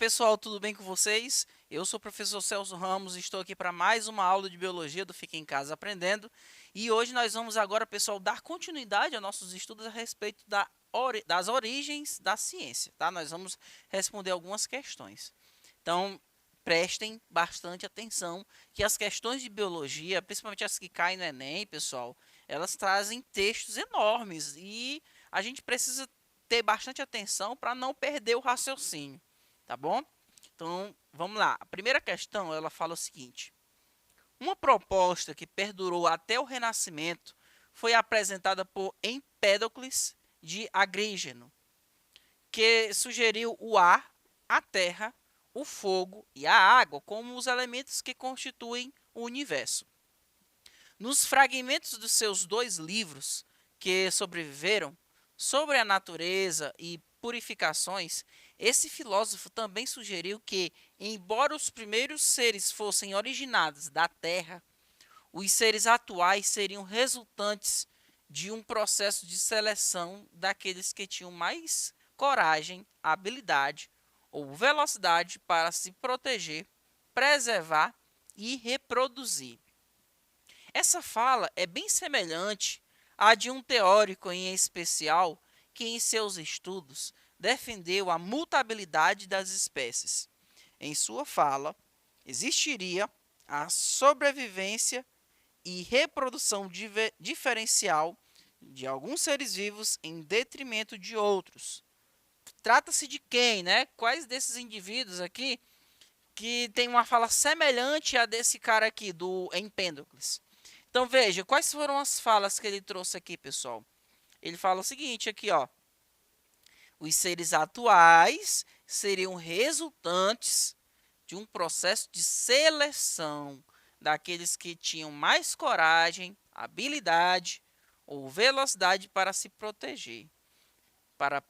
pessoal, tudo bem com vocês? Eu sou o professor Celso Ramos e estou aqui para mais uma aula de biologia do Fica em Casa Aprendendo. E hoje nós vamos agora, pessoal, dar continuidade aos nossos estudos a respeito das origens da ciência, tá? Nós vamos responder algumas questões. Então, prestem bastante atenção que as questões de biologia, principalmente as que caem no Enem, pessoal, elas trazem textos enormes e a gente precisa ter bastante atenção para não perder o raciocínio. Tá bom? Então, vamos lá. A primeira questão, ela fala o seguinte: uma proposta que perdurou até o Renascimento foi apresentada por Empédocles de Agrígeno, que sugeriu o ar, a terra, o fogo e a água como os elementos que constituem o universo. Nos fragmentos dos seus dois livros que sobreviveram, sobre a natureza e purificações, esse filósofo também sugeriu que, embora os primeiros seres fossem originados da Terra, os seres atuais seriam resultantes de um processo de seleção daqueles que tinham mais coragem, habilidade ou velocidade para se proteger, preservar e reproduzir. Essa fala é bem semelhante à de um teórico em especial que, em seus estudos, defendeu a mutabilidade das espécies. Em sua fala, existiria a sobrevivência e reprodução diferencial de alguns seres vivos em detrimento de outros. Trata-se de quem, né? Quais desses indivíduos aqui que tem uma fala semelhante à desse cara aqui, do Empédocles? Então veja, quais foram as falas que ele trouxe aqui, pessoal? Ele fala o seguinte aqui, ó: os seres atuais seriam resultantes de um processo de seleção daqueles que tinham mais coragem, habilidade ou velocidade para se proteger, para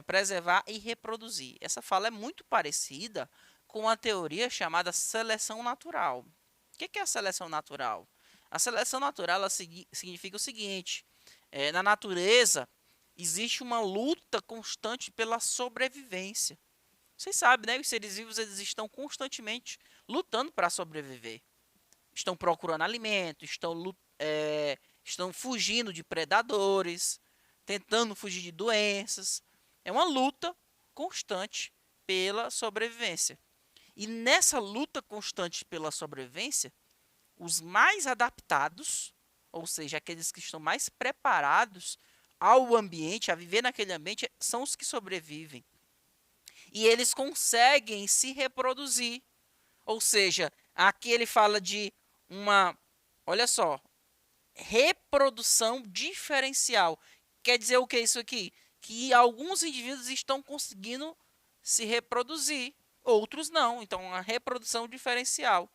preservar e reproduzir. Essa fala é muito parecida com a teoria chamada seleção natural. O que é a seleção natural? A seleção natural ela significa o seguinte: na natureza existe uma luta constante pela sobrevivência. Vocês sabem, né? Os seres vivos eles estão constantemente lutando para sobreviver. Estão procurando alimento, estão fugindo de predadores, tentando fugir de doenças. É uma luta constante pela sobrevivência. E nessa luta constante pela sobrevivência, os mais adaptados, ou seja, aqueles que estão mais preparados ao ambiente, a viver naquele ambiente, são os que sobrevivem. E eles conseguem se reproduzir. Ou seja, aqui ele fala de uma, olha só, reprodução diferencial. Quer dizer o que é isso aqui? Que alguns indivíduos estão conseguindo se reproduzir, outros não. Então, a reprodução diferencial.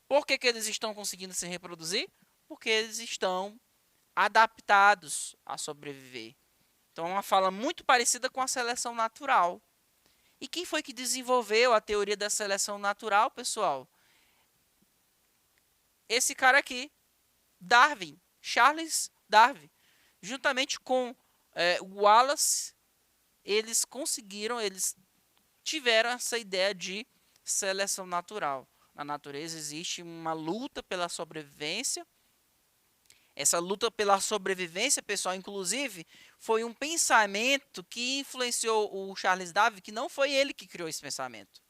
Por que eles estão conseguindo se reproduzir? Porque eles estão adaptados a sobreviver. Então, é uma fala muito parecida com a seleção natural. E quem foi que desenvolveu a teoria da seleção natural, pessoal? Esse cara aqui, Darwin, Charles Darwin. Juntamente com Wallace, eles tiveram essa ideia de seleção natural. Na natureza existe uma luta pela sobrevivência. Essa luta pela sobrevivência, pessoal, inclusive, foi um pensamento que influenciou o Charles Darwin, que não foi ele que criou esse pensamento.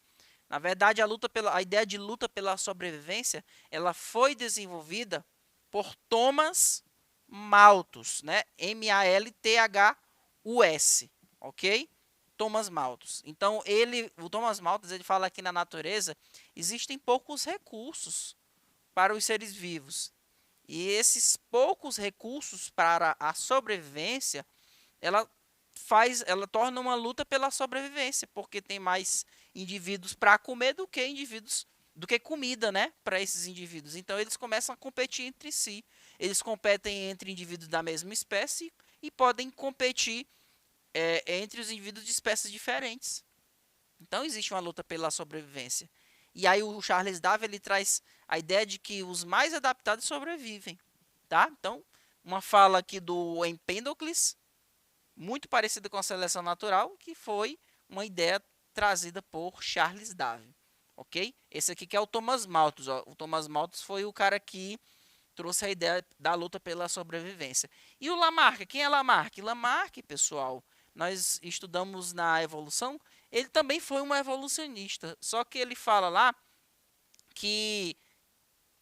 Na verdade, a ideia de luta pela sobrevivência, ela foi desenvolvida por Thomas Malthus, né? Malthus, ok? Thomas Malthus. Então, o Thomas Malthus, ele fala que na natureza existem poucos recursos para os seres vivos. E esses poucos recursos para a sobrevivência, ela torna uma luta pela sobrevivência, porque tem mais indivíduos para comer do que comida, né, para esses indivíduos. Então eles começam a competir entre si. Eles competem entre indivíduos da mesma espécie e podem competir entre os indivíduos de espécies diferentes. Então existe uma luta pela sobrevivência. E aí o Charles Darwin ele traz a ideia de que os mais adaptados sobrevivem, tá? Então, uma fala aqui do Empédocles, muito parecida com a seleção natural, que foi uma ideia trazida por Charles Darwin, ok? Esse aqui que é o Thomas Malthus, ó. O Thomas Malthus foi o cara que trouxe a ideia da luta pela sobrevivência. E o Lamarck, quem é Lamarck? Lamarck, pessoal, nós estudamos na evolução, ele também foi um evolucionista, só que ele fala lá que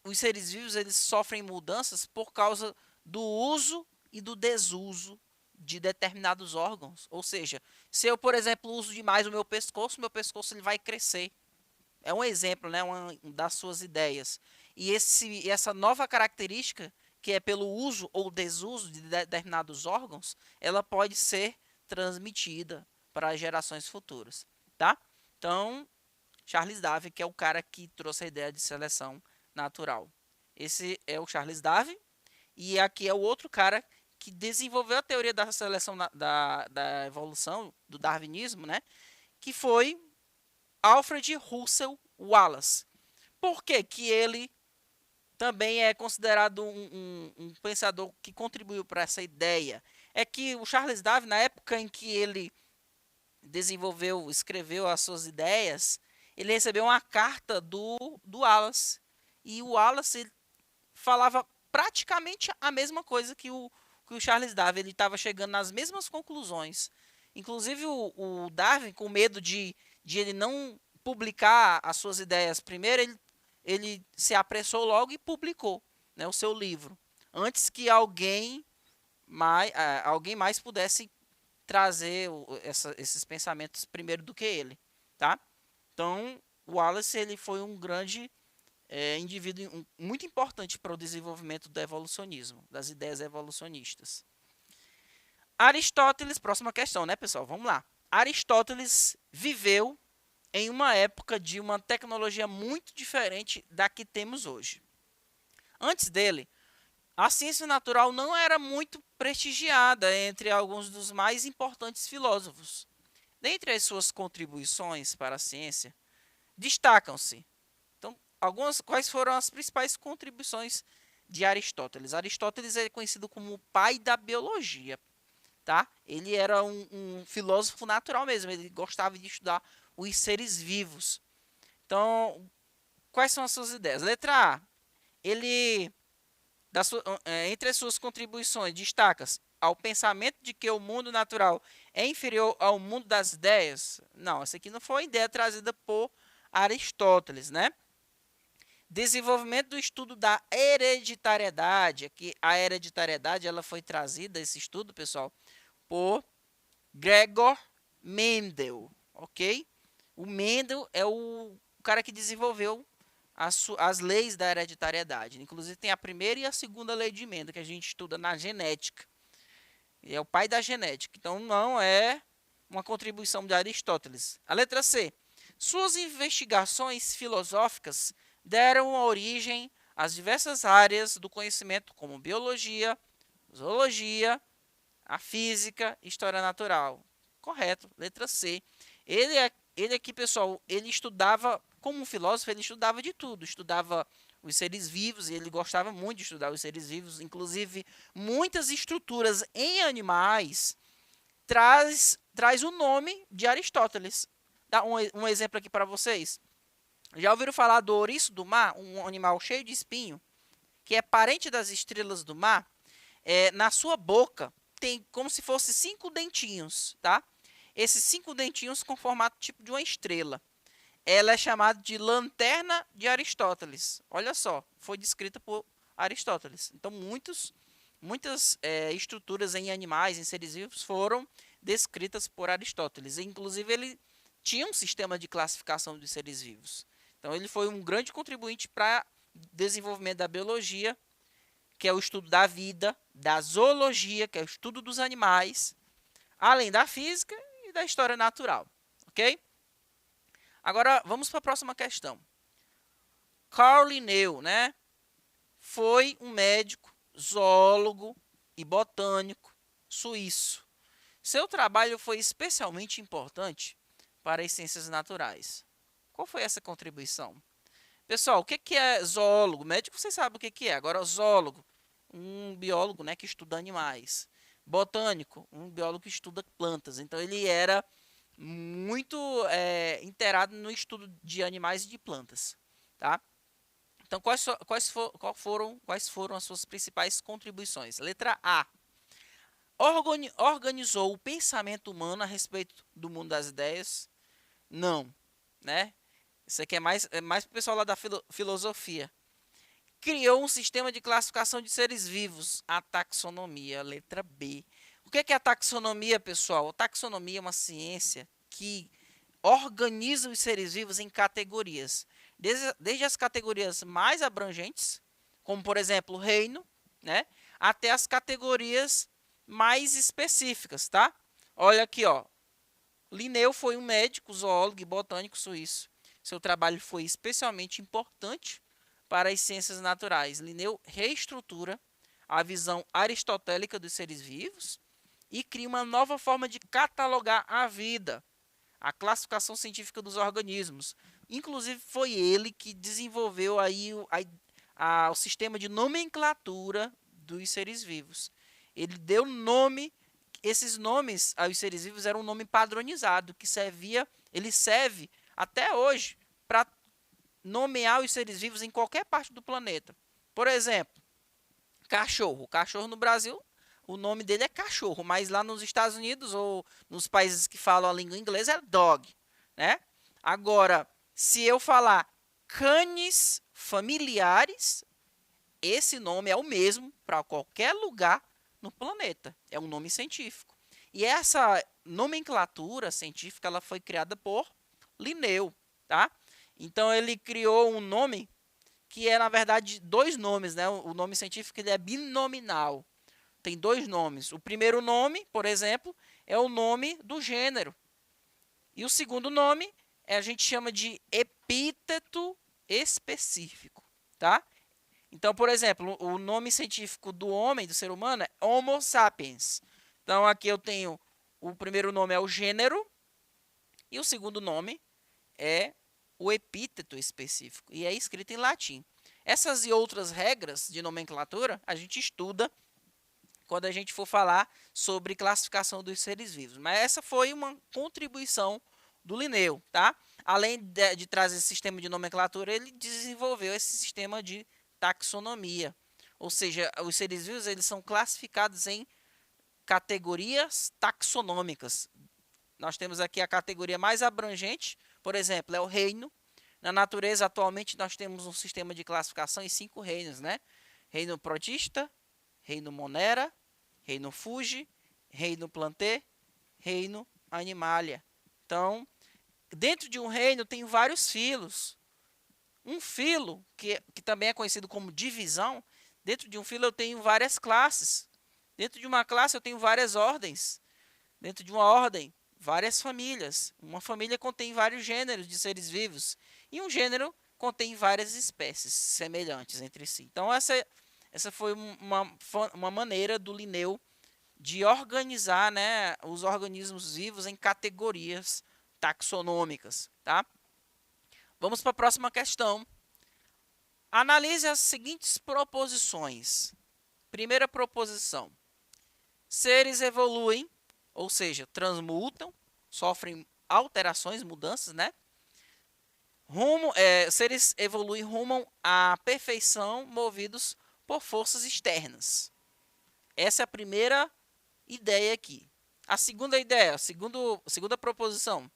os seres vivos eles sofrem mudanças por causa do uso e do desuso de determinados órgãos. Ou seja, se eu, por exemplo, uso demais o meu pescoço ele vai crescer. É um exemplo, né, uma das suas ideias. E essa nova característica, que é pelo uso ou desuso de determinados órgãos, ela pode ser transmitida para as gerações futuras, tá? Então, Charles Darwin, que é o cara que trouxe a ideia de seleção natural. Esse é o Charles Darwin. E aqui é o outro cara que desenvolveu a teoria da seleção da evolução, do darwinismo, né? Que foi Alfred Russel Wallace. Por que que ele também é considerado um pensador que contribuiu para essa ideia? É que o Charles Darwin, na época em que ele escreveu as suas ideias, ele recebeu uma carta do Wallace. E o Wallace falava praticamente a mesma coisa que o Charles Darwin. Ele estava chegando nas mesmas conclusões. Inclusive o Darwin, com medo de ele não publicar as suas ideias primeiro, ele se apressou logo e publicou, né, o seu livro. Antes que alguém mais pudesse trazer esses pensamentos primeiro do que ele, tá? Então, o Wallace ele foi um grande indivíduo muito importante para o desenvolvimento do evolucionismo, das ideias evolucionistas. Aristóteles, próxima questão, né, pessoal? Vamos lá. Aristóteles viveu em uma época de uma tecnologia muito diferente da que temos hoje. Antes dele, a ciência natural não era muito prestigiada entre alguns dos mais importantes filósofos. Dentre as suas contribuições para a ciência, destacam-se. Então, quais foram as principais contribuições de Aristóteles? Aristóteles é conhecido como o pai da biologia, tá? Ele era um filósofo natural mesmo, ele gostava de estudar os seres vivos. Então, quais são as suas ideias? Letra A, ele entre as suas contribuições, destaca-se ao pensamento de que o mundo natural é inferior ao mundo das ideias? Não, essa aqui não foi uma ideia trazida por Aristóteles, né? Desenvolvimento do estudo da hereditariedade. Aqui, a hereditariedade ela foi trazida, esse estudo, pessoal, por Gregor Mendel, ok? O Mendel é o cara que desenvolveu as leis da hereditariedade. Inclusive tem a primeira e a segunda lei de Mendel, que a gente estuda na genética. Ele é o pai da genética. Então não é uma contribuição de Aristóteles. A letra C. Suas investigações filosóficas deram origem às diversas áreas do conhecimento, como biologia, zoologia, a física, história natural. Correto, letra C. Ele aqui, pessoal, ele estudava, como um filósofo, ele estudava de tudo. Estudava os seres vivos, e ele gostava muito de estudar os seres vivos. Inclusive, muitas estruturas em animais traz o nome de Aristóteles. Dá um exemplo aqui para vocês. Já ouviram falar do ouriço do mar? Um animal cheio de espinho, que é parente das estrelas do mar. Na sua boca tem como se fosse 5 dentinhos, tá? Esses 5 dentinhos com formato tipo de uma estrela. Ela é chamada de lanterna de Aristóteles. Olha só, foi descrita por Aristóteles. Então, muitas estruturas em animais, em seres vivos, foram descritas por Aristóteles. Inclusive, ele tinha um sistema de classificação dos seres vivos. Então, ele foi um grande contribuinte para o desenvolvimento da biologia, que é o estudo da vida, da zoologia, que é o estudo dos animais, além da física e da história natural, ok? Agora, vamos para a próxima questão. Carl Linneu, né, foi um médico, zoólogo e botânico suíço. Seu trabalho foi especialmente importante para as ciências naturais. Qual foi essa contribuição? Pessoal, o que é zoólogo? Médico, vocês sabem o que é. Agora, zoólogo, um biólogo, né, que estuda animais. Botânico, um biólogo que estuda plantas. Então, ele era muito inteirado no estudo de animais e de plantas, tá? Então, quais foram as suas principais contribuições? Letra A. Organizou o pensamento humano a respeito do mundo das ideias? Não, né? Isso aqui é mais para o pessoal lá da filosofia. Criou um sistema de classificação de seres vivos, a taxonomia, letra B. O que é a taxonomia, pessoal? A taxonomia é uma ciência que organiza os seres vivos em categorias, desde as categorias mais abrangentes, como por exemplo o reino, né, até as categorias mais específicas, tá? Olha aqui, ó. Linneu foi um médico, zoólogo e botânico suíço. Seu trabalho foi especialmente importante para as ciências naturais. Linneu reestrutura a visão aristotélica dos seres vivos e cria uma nova forma de catalogar a vida, a classificação científica dos organismos. Inclusive foi ele que desenvolveu aí o sistema de nomenclatura dos seres vivos. Ele deu nome, esses nomes aos seres vivos eram um nome padronizado que ele serve até hoje para nomear os seres vivos em qualquer parte do planeta. Por exemplo, cachorro. O cachorro no Brasil, o nome dele é cachorro, mas lá nos Estados Unidos ou nos países que falam a língua inglesa é dog, né? Agora, se eu falar canes familiares, esse nome é o mesmo para qualquer lugar no planeta. É um nome científico. E essa nomenclatura científica ela foi criada por Linneu, tá? Então ele criou um nome que é na verdade dois nomes, né? O nome científico ele é binominal. Tem dois nomes. O primeiro nome, por exemplo, é o nome do gênero. E o segundo nome a gente chama de epíteto específico, tá? Então, por exemplo, o nome científico do homem, do ser humano, é Homo sapiens. Então, aqui eu tenho o primeiro nome é o gênero e o segundo nome é o epíteto específico e é escrito em latim. Essas e outras regras de nomenclatura a gente estuda quando a gente for falar sobre classificação dos seres vivos. Mas essa foi uma contribuição do Linneu, tá? Além de trazer esse sistema de nomenclatura, ele desenvolveu esse sistema de taxonomia. Ou seja, os seres vivos eles são classificados em categorias taxonômicas. Nós temos aqui a categoria mais abrangente, por exemplo, é o reino. Na natureza, atualmente, nós temos um sistema de classificação em 5 reinos, né? Reino protista, reino monera, reino fugi, reino plantae, reino animalia. Então, dentro de um reino tem vários filos. Um filo, que também é conhecido como divisão, dentro de um filo eu tenho várias classes. Dentro de uma classe eu tenho várias ordens. Dentro de uma ordem, várias famílias. Uma família contém vários gêneros de seres vivos. E um gênero contém várias espécies semelhantes entre si. Então, essa foi uma maneira do Linneu de organizar, né, os organismos vivos em categorias taxonômicas. Tá? Vamos para a próxima questão. Analise as seguintes proposições. Primeira proposição. Seres evoluem, ou seja, transmutam, sofrem alterações, mudanças, né? Seres evoluem rumam à perfeição movidos por forças externas. Essa é a primeira ideia aqui. A segunda ideia, segunda proposição.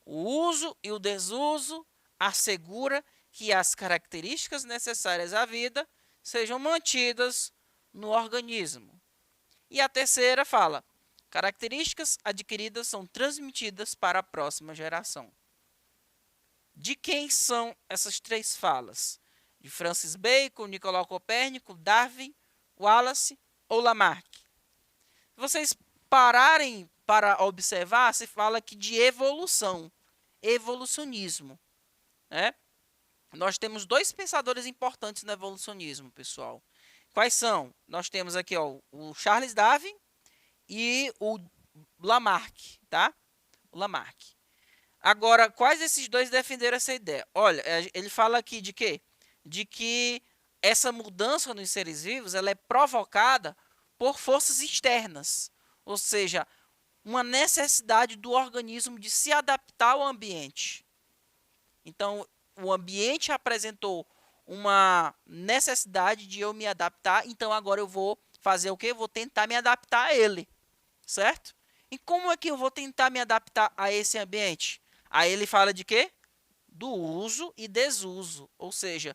O uso e o desuso assegura que as características necessárias à vida sejam mantidas no organismo. E a terceira fala, características adquiridas são transmitidas para a próxima geração. De quem são essas três falas? De Francis Bacon, Nicolau Copérnico, Darwin, Wallace ou Lamarck? Se vocês pararem para observar, se fala aqui de evolução, evolucionismo, né? Nós temos dois pensadores importantes no evolucionismo, pessoal. Quais são? Nós temos aqui o Charles Darwin e o Lamarck, tá? O Lamarck. Agora, quais desses dois defenderam essa ideia? Olha, ele fala aqui de quê? De que essa mudança nos seres vivos ela é provocada por forças externas. Ou seja, uma necessidade do organismo de se adaptar ao ambiente. Então, o ambiente apresentou uma necessidade de eu me adaptar, então agora eu vou fazer o quê? Vou tentar me adaptar a ele, certo? E como é que eu vou tentar me adaptar a esse ambiente? Aí ele fala de quê? Do uso e desuso, ou seja,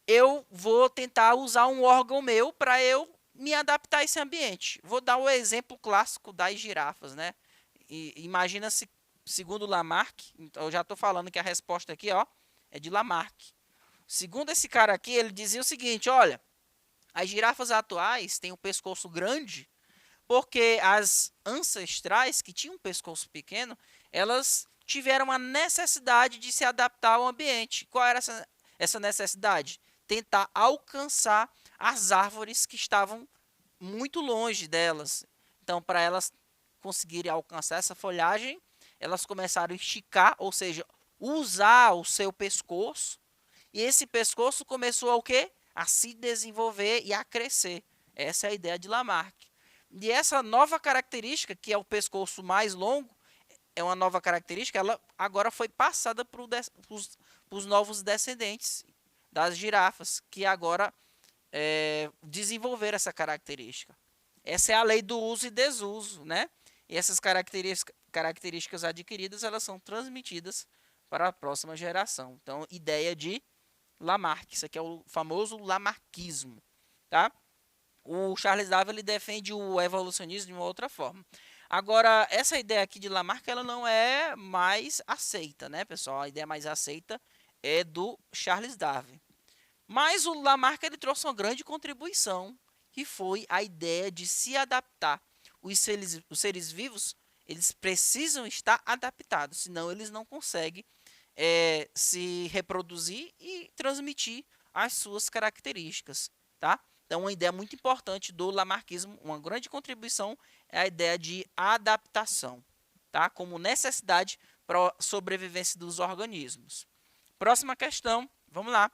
eu vou tentar usar um órgão meu para eu me adaptar a esse ambiente. Vou dar o exemplo clássico das girafas, né? E imagina se, segundo Lamarck, então eu já estou falando que a resposta aqui, ó, é de Lamarck. Segundo esse cara aqui, ele dizia o seguinte, olha, as girafas atuais têm um pescoço grande porque as ancestrais, que tinham um pescoço pequeno, elas tiveram a necessidade de se adaptar ao ambiente. Qual era essa necessidade? Tentar alcançar as árvores que estavam muito longe delas. Então, para elas conseguirem alcançar essa folhagem, elas começaram a esticar, ou seja, usar o seu pescoço. E esse pescoço começou a o quê? A se desenvolver e a crescer. Essa é a ideia de Lamarck. E essa nova característica, que é o pescoço mais longo, é uma nova característica, ela agora foi passada para os novos descendentes das girafas, que agora desenvolveram essa característica. Essa é a lei do uso e desuso, né? E essas características adquiridas, elas são transmitidas para a próxima geração. Então, ideia de Lamarck, isso aqui é o famoso lamarquismo, tá? O Charles Darwin ele defende o evolucionismo de uma outra forma. Agora, essa ideia aqui de Lamarck, ela não é mais aceita, né, pessoal? A ideia mais aceita é do Charles Darwin. Mas o Lamarck ele trouxe uma grande contribuição, que foi a ideia de se adaptar. Os seres vivos, eles precisam estar adaptados, senão eles não conseguem se reproduzir e transmitir as suas características, tá? Então, uma ideia muito importante do lamarquismo, uma grande contribuição, é a ideia de adaptação, tá? Como necessidade para a sobrevivência dos organismos. Próxima questão, vamos lá.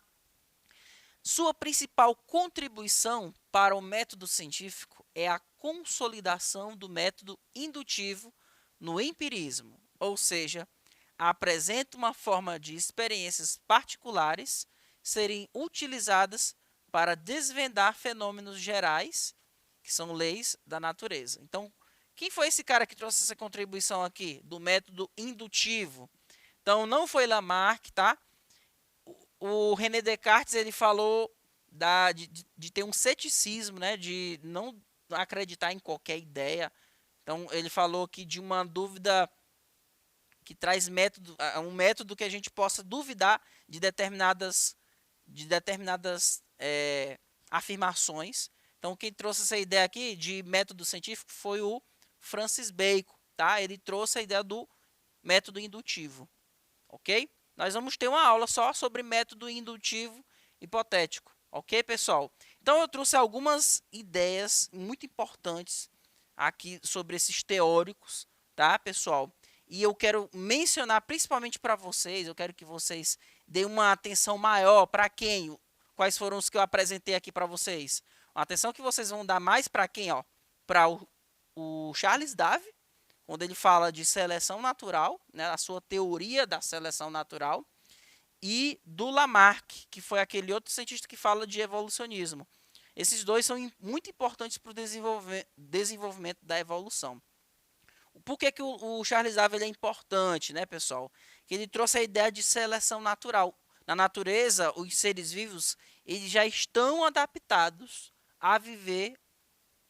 Sua principal contribuição para o método científico é a consolidação do método indutivo no empirismo, ou seja, apresenta uma forma de experiências particulares serem utilizadas para desvendar fenômenos gerais, que são leis da natureza. Então, quem foi esse cara que trouxe essa contribuição aqui do método indutivo? Então, não foi Lamarck, tá? O René Descartes ele falou de ter um ceticismo, né? De não acreditar em qualquer ideia. Então, ele falou que de uma dúvida que traz um método que a gente possa duvidar de determinadas afirmações. Então, quem trouxe essa ideia aqui de método científico foi o Francis Bacon, tá? Ele trouxe a ideia do método indutivo, ok? Nós vamos ter uma aula só sobre método indutivo hipotético, ok, pessoal? Então, eu trouxe algumas ideias muito importantes aqui sobre esses teóricos, tá, pessoal? E eu quero mencionar principalmente para vocês, eu quero que vocês deem uma atenção maior para quem? Quais foram os que eu apresentei aqui para vocês? Uma atenção que vocês vão dar mais para quem? Para o Charles Darwin, onde ele fala de seleção natural, né, a sua teoria da seleção natural, e do Lamarck, que foi aquele outro cientista que fala de evolucionismo. Esses dois são muito importantes para o desenvolvimento da evolução. Por que o Charles Darwin é importante, né, pessoal? Que ele trouxe a ideia de seleção natural. Na natureza, os seres vivos eles já estão adaptados a viver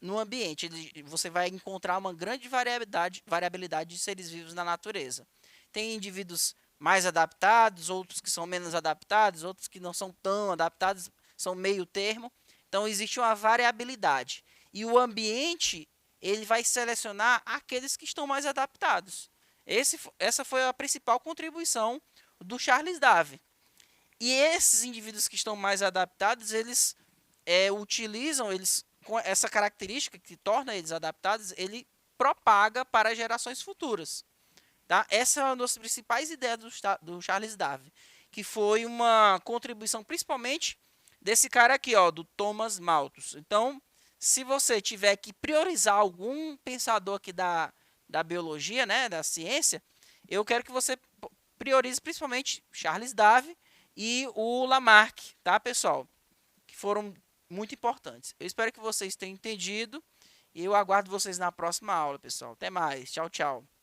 no ambiente. Você vai encontrar uma grande variabilidade de seres vivos na natureza. Tem indivíduos mais adaptados, outros que são menos adaptados, outros que não são tão adaptados, são meio termo. Então, existe uma variabilidade. E o ambiente ele vai selecionar aqueles que estão mais adaptados. Essa foi a principal contribuição do Charles Darwin. E esses indivíduos que estão mais adaptados, eles utilizam, com essa característica que torna eles adaptados, ele propaga para gerações futuras. Tá? Essa é uma das principais ideias do Charles Darwin, que foi uma contribuição principalmente desse cara aqui, ó, do Thomas Malthus. Então, se você tiver que priorizar algum pensador aqui da biologia, né, da ciência, eu quero que você priorize principalmente Charles Darwin e o Lamarck, tá, pessoal? Que foram muito importantes. Eu espero que vocês tenham entendido e eu aguardo vocês na próxima aula, pessoal. Até mais. Tchau, tchau.